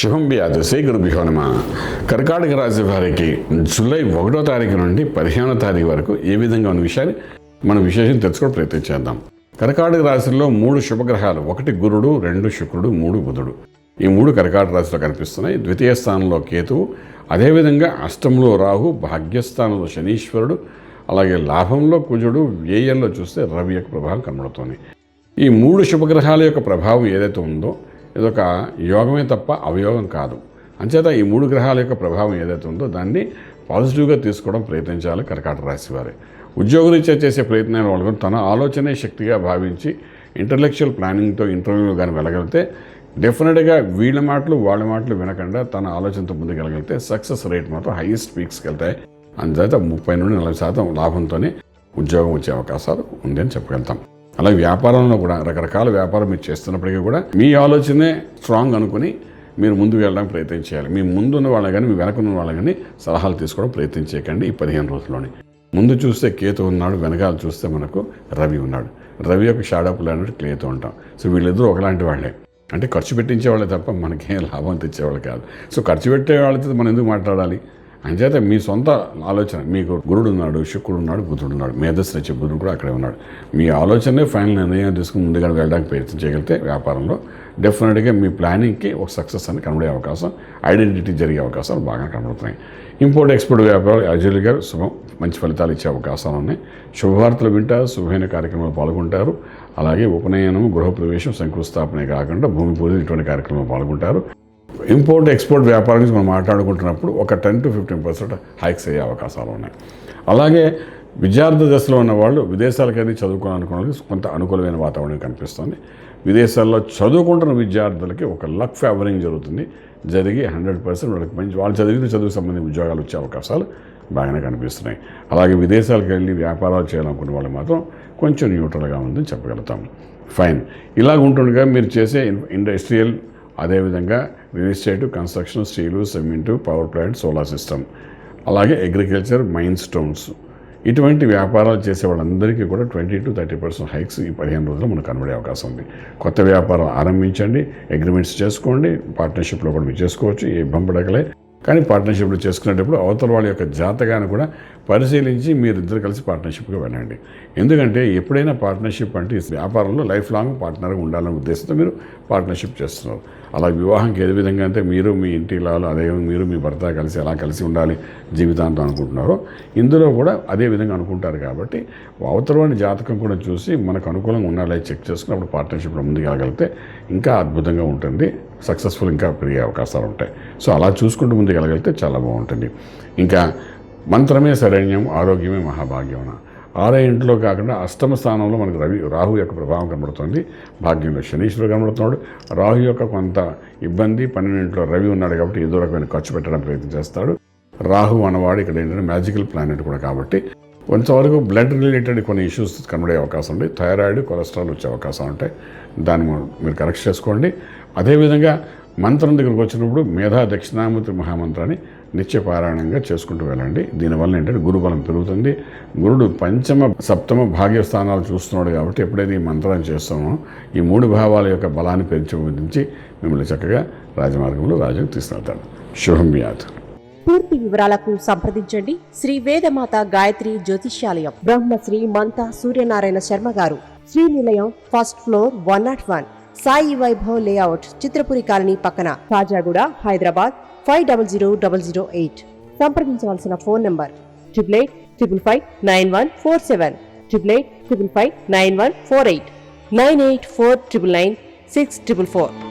శుభం వ్యాధి శ్రీ గురుభ్యో నమః. కర్కాటక రాశి వారికి జూలై 1వ తారీఖు నుండి 15వ తారీఖు వరకు ఏ విధంగా ఉన్న విషయాన్ని మనం విశేషం తెలుసుకోవడం ప్రయత్నం చేద్దాం. కర్కాటక రాశిలో 3 శుభగ్రహాలు, 1 గురుడు, 2 శుక్రుడు, 3 బుధుడు. ఈ 3 కర్కాటక రాశిలో కనిపిస్తున్నాయి. ద్వితీయ స్థానంలో కేతువు, అదేవిధంగా అష్టంలో రాహు, భాగ్యస్థానంలో శనీశ్వరుడు, అలాగే లాభంలో కుజుడు, వ్యయంలో చూస్తే రవి యొక్క ప్రభావం కనబడుతుంది. ఈ 3 శుభగ్రహాల యొక్క ప్రభావం ఏదైతే ఉందో ఇదొక యోగమే తప్ప అవయోగం కాదు. అంచేత ఈ 3 గ్రహాల యొక్క ప్రభావం ఏదైతే ఉందో దాన్ని పాజిటివ్గా తీసుకోవడం ప్రయత్నించాలి కర్కాటక రాశి వారు. ఉద్యోగరీత్యా చేసే ప్రయత్నాలు వాళ్ళకు తన ఆలోచనే శక్తిగా భావించి ఇంటలెక్చువల్ ప్లానింగ్తో ఇంటర్వ్యూలో కానీ వెళ్ళగలిగితే డెఫినెట్గా వీళ్ళ మాటలు వాళ్ళ మాటలు వినకుండా తన ఆలోచనతో ముందుకెళ్ళగలిగితే సక్సెస్ రేట్ మాత్రం హైయెస్ట్ పీక్స్కి వెళ్తాయి. అందుచేత 30 నుండి 40% లాభంతోనే ఉద్యోగం వచ్చే అవకాశాలు ఉందని చెప్పగలుగుతాం. అలాగే వ్యాపారంలో కూడా రకరకాల వ్యాపారం మీరు చేస్తున్నప్పటికీ కూడా మీ ఆలోచనే స్ట్రాంగ్ అనుకుని మీరు ముందుకు వెళ్ళడానికి ప్రయత్నం చేయాలి. మీ ముందున్న వాళ్ళని కానీ మీ వెనకున్న వాళ్ళని కానీ సలహాలు తీసుకోవడం ప్రయత్నం చేయకండి. ఈ 15 రోజుల్లోనే ముందు చూస్తే కేతు ఉన్నాడు, వెనకాల చూస్తే మనకు రవి ఉన్నాడు. రవి యొక్క షాడో ప్లానెట్ కేతు ఉంటాం. సో వీళ్ళిద్దరూ ఒకలాంటి వాళ్ళే, అంటే ఖర్చు పెట్టించే వాళ్ళే తప్ప మనకేం లాభం తెచ్చేవాళ్ళు కాదు. సో ఖర్చు పెట్టే వాళ్ళతో మనం ఎందుకు మాట్లాడాలి? అంచేత మీ సొంత ఆలోచన, మీకు గురుడు ఉన్నాడు, శుక్రుడు ఉన్నాడు, బుధుడు ఉన్నాడు, మేధస్సు వచ్చే బుధుడు కూడా అక్కడే ఉన్నాడు. మీ ఆలోచనే ఫైనల్ నిర్ణయం తీసుకుని ముందుగా వెళ్ళడానికి ప్రయత్నం చేయగలిగితే వ్యాపారంలో డెఫినెట్గా మీ ప్లానింగ్కి ఒక సక్సెస్ అని కనబడే అవకాశం, ఐడెంటిటీ జరిగే అవకాశాలు బాగా కనబడుతున్నాయి. ఇంపోర్ట్ ఎక్స్పోర్ట్ వ్యాపారాలు యాజువల్గా శుభం, మంచి ఫలితాలు ఇచ్చే అవకాశాలు ఉన్నాయి. శుభవార్తలు వింటారు, శుభమైన కార్యక్రమాలు పాల్గొంటారు. అలాగే ఉపనయనం, గృహప్రవేశం, శంకుస్థాపనే కాకుండా భూమి పూజ ఇటువంటి కార్యక్రమాలు పాల్గొంటారు. ఇంపోర్ట్ ఎక్స్పోర్ట్ వ్యాపారం గురించి మనం మాట్లాడుకుంటున్నప్పుడు ఒక 10 to 15% హైక్స్ అయ్యే అవకాశాలు ఉన్నాయి. అలాగే విద్యార్థి దశలో ఉన్న వాళ్ళు విదేశాలకైనా చదువుకోవాలనుకున్న వాళ్ళకి కొంత అనుకూలమైన వాతావరణం కనిపిస్తుంది. విదేశాల్లో చదువుకుంటున్న విద్యార్థులకి ఒక లక్ ఫేవరింగ్ జరుగుతుంది. జరిగి 100% వాళ్ళకి మంచి వాళ్ళు చదివిన చదువుకు సంబంధించిన ఉద్యోగాలు వచ్చే అవకాశాలు బాగానే కనిపిస్తున్నాయి. అలాగే విదేశాలకు వెళ్ళి వ్యాపారాలు చేయాలనుకున్న వాళ్ళు మాత్రం కొంచెం న్యూట్రల్గా ఉందని చెప్పగలుగుతాం. ఫైన్. ఇలాగ ఉంటుండగా మీరు చేసే ఇండస్ట్రియల్, అదేవిధంగా real estate, construction, steel, cement, power plant, solar system, అలాగే అగ్రికల్చర్, మైన్ స్టోన్స్, ఇటువంటి వ్యాపారాలు చేసే వాళ్ళందరికీ కూడా 20 to 30% హైక్స్ ఈ 15 రోజుల్లో మనకు కనబడే అవకాశం ఉంది. కొత్త వ్యాపారం ఆరంభించండి, అగ్రిమెంట్స్ చేసుకోండి, పార్ట్నర్షిప్లో కూడా మీరు చేసుకోవచ్చు, ఏ ఇబ్బంది. కానీ పార్ట్నర్షిప్లో చేసుకునేటప్పుడు అవతల వాళ్ళ యొక్క జాతకాన్ని కూడా పరిశీలించి మీరిద్దరు కలిసి పార్ట్నర్షిప్గా వెళ్ళండి. ఎందుకంటే ఎప్పుడైనా పార్ట్నర్షిప్ అంటే వ్యాపారంలో లైఫ్ లాంగ్ పార్ట్నర్గా ఉండాలనే ఉద్దేశంతో మీరు పార్ట్నర్షిప్ చేస్తున్నారు. అలా వివాహంకి ఏ విధంగా అంటే మీరు మీ ఇంటి లాలు, అదే మీరు మీ భర్త కలిసి అలా కలిసి ఉండాలి జీవితాంతం అనుకుంటున్నారో ఇందులో కూడా అదే విధంగా అనుకుంటారు. కాబట్టి అవతల వాడి జాతకం కూడా చూసి మనకు అనుకూలంగా ఉండాలి చెక్ చేసుకుని అప్పుడు పార్ట్నర్షిప్లో ముందుకు వెళ్ళగలిగితే ఇంకా అద్భుతంగా ఉంటుంది, సక్సెస్ఫుల్ ఇంకా పెరిగే అవకాశాలు ఉంటాయి. సో అలా చూసుకుంటూ ముందుకు వెళ్ళగలిగితే చాలా బాగుంటుంది. ఇంకా మంత్రమే శరణ్యం, ఆరోగ్యమే మహాభాగ్యం. 6వ ఇంట్లో కాకుండా 8వ స్థానంలో మనకు రాహు యొక్క ప్రభావం కనబడుతుంది. భాగ్యంలో శనీశ్వరుడు కనబడుతున్నాడు. రాహు యొక్క కొంత ఇబ్బంది, 12వ ఇంట్లో రవి ఉన్నాడు కాబట్టి ఏదో రకమైన ఖర్చు పెట్టడానికి ప్రయత్నం చేస్తాడు. రాహు అన్నవాడు ఇక్కడ ఏంటంటే మ్యాజికల్ ప్లానెట్ కూడా కాబట్టి కొంతవరకు బ్లడ్ రిలేటెడ్ కొన్ని ఇష్యూస్ కనబడే అవకాశం ఉంది. థైరాయిడ్, కొలెస్ట్రాల్ వచ్చే అవకాశం ఉంటాయి. దాన్ని మీరు కరెక్ట్ చేసుకోండి. అదేవిధంగా మంత్రం దగ్గరకు వచ్చినప్పుడు మేధా దక్షిణామూర్తి మహామంత్రాన్ని నిత్యపారాయణంగా చేసుకుంటూ వెళ్ళండి. దీనివల్ల ఏంటంటే గురుబలం పెరుగుతుంది. గురుడు 5వ, 7వ భాగ్య స్థానాలు చూస్తున్నాడు కాబట్టి ఎప్పుడైతే ఈ మంత్రాన్ని చేస్తామో ఈ 3 భావాల యొక్క బలాన్ని పెంచి మిమ్మల్ని చక్కగా రాజమార్గంలో రాజు తీసుకెళ్తాడు. శుభం వ్యాధి. పూర్తి వివరాలకు సంప్రదించండి శ్రీ వేదమాత గాయత్రి జ్యోతిష్యాలయం, బ్రహ్మశ్రీ మంతా సూర్యనారాయణ శర్మ గారు, Srinilayam, first floor, 101, Sai Vaibhav layout, Chitrapuri colony పక్కన, కాజాగూడ, హైదరాబాద్ 500008. సంప్రదించవలసిన ఫోన్ నంబర్ 8855559147, 8855559148, 9849996644.